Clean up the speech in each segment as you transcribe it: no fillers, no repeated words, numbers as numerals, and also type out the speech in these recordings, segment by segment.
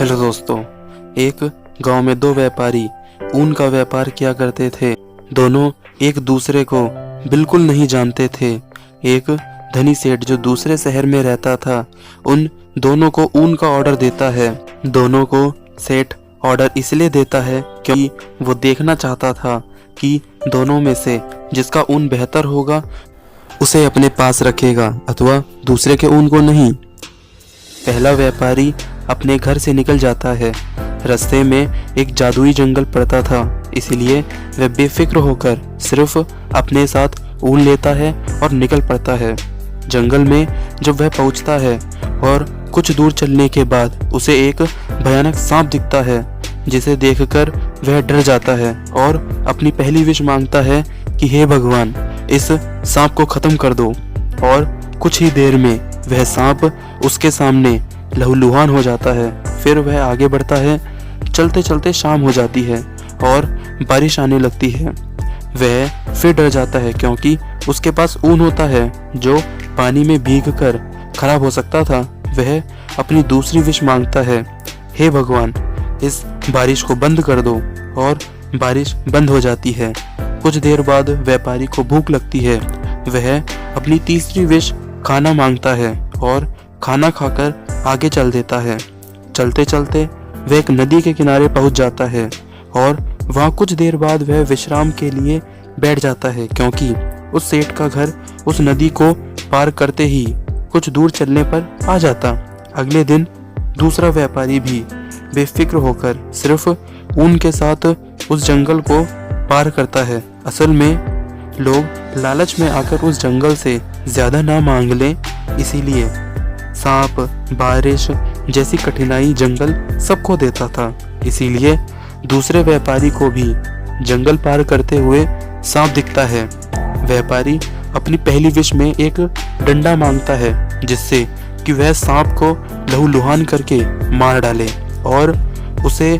Hello दोस्तों, एक गांव में दो व्यापारी ऊन का व्यापार किया करते थे। दोनों एक दूसरे को बिल्कुल नहीं जानते थे। एक धनी सेठ जो दूसरे शहर में रहता था, उन दोनों को ऊन का ऑर्डर देता है। दोनों को सेठ ऑर्डर इसलिए देता है क्योंकि वो देखना चाहता था कि दोनों में से जिसका ऊन बेहतर होगा उसे अपने पास रखेगा अथवा दूसरे के ऊन को नहीं। पहला व्यापारी अपने घर से निकल जाता है। रास्ते में एक जादुई जंगल पड़ता था, इसलिए वह बेफिक्र होकर सिर्फ अपने साथ ऊन लेता है और निकल पड़ता है। जंगल में जब वह पहुंचता है और कुछ दूर चलने के बाद उसे एक भयानक सांप दिखता है, जिसे देखकर वह डर जाता है और अपनी पहली विश मांगता है कि हे भगवान, इस सांप को खत्म कर दो। और कुछ ही देर में वह सांप उसके सामने लहूलुहान हो जाता है। फिर वह आगे बढ़ता है। चलते चलते शाम हो जाती है और बारिश आने लगती है। वह फिर डर जाता है क्योंकि उसके पास ऊन होता है जो पानी में भीगकर खराब हो सकता था। वह अपनी दूसरी विश मांगता है, हे भगवान, इस बारिश को बंद कर दो। और बारिश बंद हो जाती है। कुछ देर बाद व्यापारी को भूख लगती है। वह अपनी तीसरी विश खाना मांगता है और खाना खाकर आगे चल देता है। चलते चलते वह एक नदी के किनारे पहुंच जाता है और वहां कुछ देर बाद वह विश्राम के लिए बैठ जाता है क्योंकि उस सेठ का घर उस नदी को पार करते ही कुछ दूर चलने पर आ जाता। अगले दिन दूसरा व्यापारी भी बेफिक्र होकर सिर्फ ऊन के साथ उस जंगल को पार करता है। असल में लोग लालच में आकर उस जंगल से ज्यादा ना मांग लें, इसीलिए सांप, बारिश जैसी कठिनाई जंगल सबको देता था। इसीलिए दूसरे व्यापारी को भी जंगल पार करते हुए सांप दिखता है। व्यापारी अपनी पहली विश में एक डंडा मांगता है जिससे कि वह सांप को लहूलुहान करके मार डाले। और उसे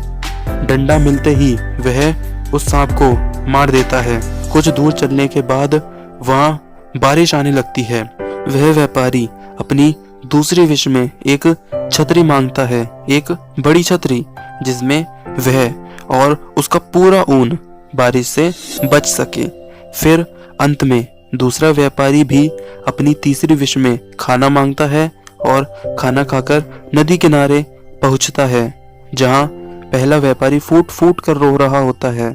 डंडा मिलते ही वह उस सांप को मार देता है। कुछ दूर चलने के बाद वहां बारिश आने लगती है। वह व्यापारी अपनी दूसरी विश में एक छतरी मांगता है, एक बड़ी छतरी, जिसमें वह और उसका पूरा ऊन बारिश से बच सके। फिर अंत में दूसरा व्यापारी भी अपनी तीसरी विश में खाना मांगता है और खाना खाकर नदी किनारे पहुंचता है, जहां पहला व्यापारी फूट फूट कर रो रहा होता है।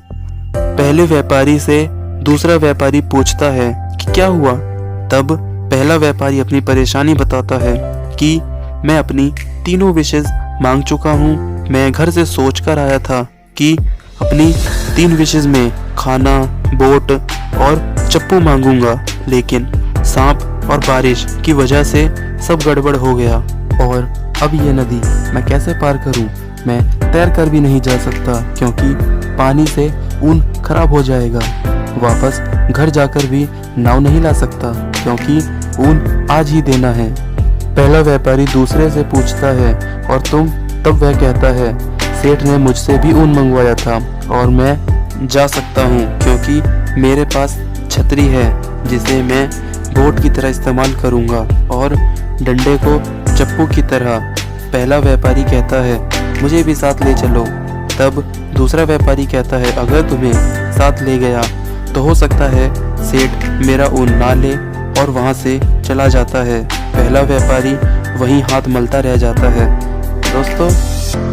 पहले व्यापारी से दूसरा व्यापारी पूछता है कि क्या हुआ। तब पहला व्यापारी अपनी परेशानी बताता है कि मैं अपनी तीनों विशेष मांग चुका हूँ। मैं घर से सोच कर आया था कि अपनी 3 विशेष में खाना, बोट और चप्पू मांगूंगा, लेकिन सांप और बारिश की वजह से सब गड़बड़ हो गया और अब ये नदी मैं कैसे पार करूं? मैं तैर कर भी नहीं जा सकता क्योंकि पानी से ऊन खराब हो जाएगा। वापस घर जाकर भी नाव नहीं ला सकता क्योंकि ऊन आज ही देना है। पहला व्यापारी दूसरे से पूछता है, और तुम? तब वह कहता है, सेठ ने मुझसे भी ऊन मंगवाया था और मैं जा सकता हूँ क्योंकि मेरे पास छतरी है जिसे मैं बोट की तरह इस्तेमाल करूँगा और डंडे को चप्पू की तरह। पहला व्यापारी कहता है, मुझे भी साथ ले चलो। तब दूसरा व्यापारी कहता है, अगर तुम्हें साथ ले गया तो हो सकता है सेठ मेरा ऊन ना ले और वहां से चला जाता है। पहला व्यापारी वहीं हाथ मलता रह जाता है। दोस्तों,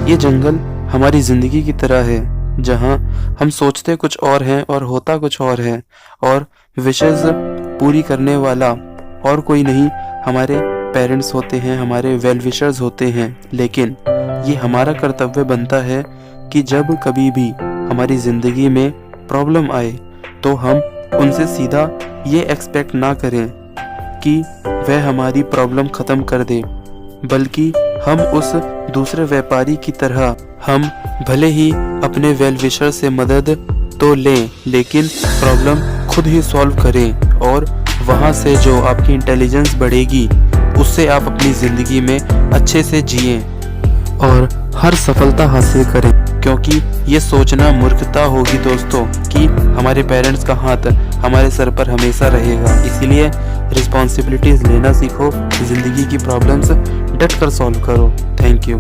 ये जंगल हमारी जिंदगी की तरह है, जहां हम सोचते कुछ और हैं और होता कुछ और है, और विशेष पूरी करने वाला और कोई नहीं हमारे पेरेंट्स होते हैं, हमारे वेल विशर्स होते हैं। लेकिन ये हमारा कर्तव्य बनता है कि जब कभी भी हमारी जिंदगी में प्रॉब्लम आए तो हम उनसे सीधा ये एक्सपेक्ट ना करें कि वह हमारी प्रॉब्लम खत्म कर दे, बल्कि हम उस दूसरे व्यापारी की तरह हम भले ही अपने वेल विशर से मदद तो लें, लेकिन प्रॉब्लम खुद ही सॉल्व करें और वहाँ से जो आपकी इंटेलिजेंस बढ़ेगी उससे आप अपनी ज़िंदगी में अच्छे से जिएं और हर सफलता हासिल करें। क्योंकि ये सोचना मूर्खता होगी दोस्तों कि हमारे पेरेंट्स का हाथ हमारे सर पर हमेशा रहेगा। इसीलिए रिस्पॉन्सिबिलिटीज लेना सीखो, ज़िंदगी की प्रॉब्लम्स डट कर सॉल्व करो। Thank you.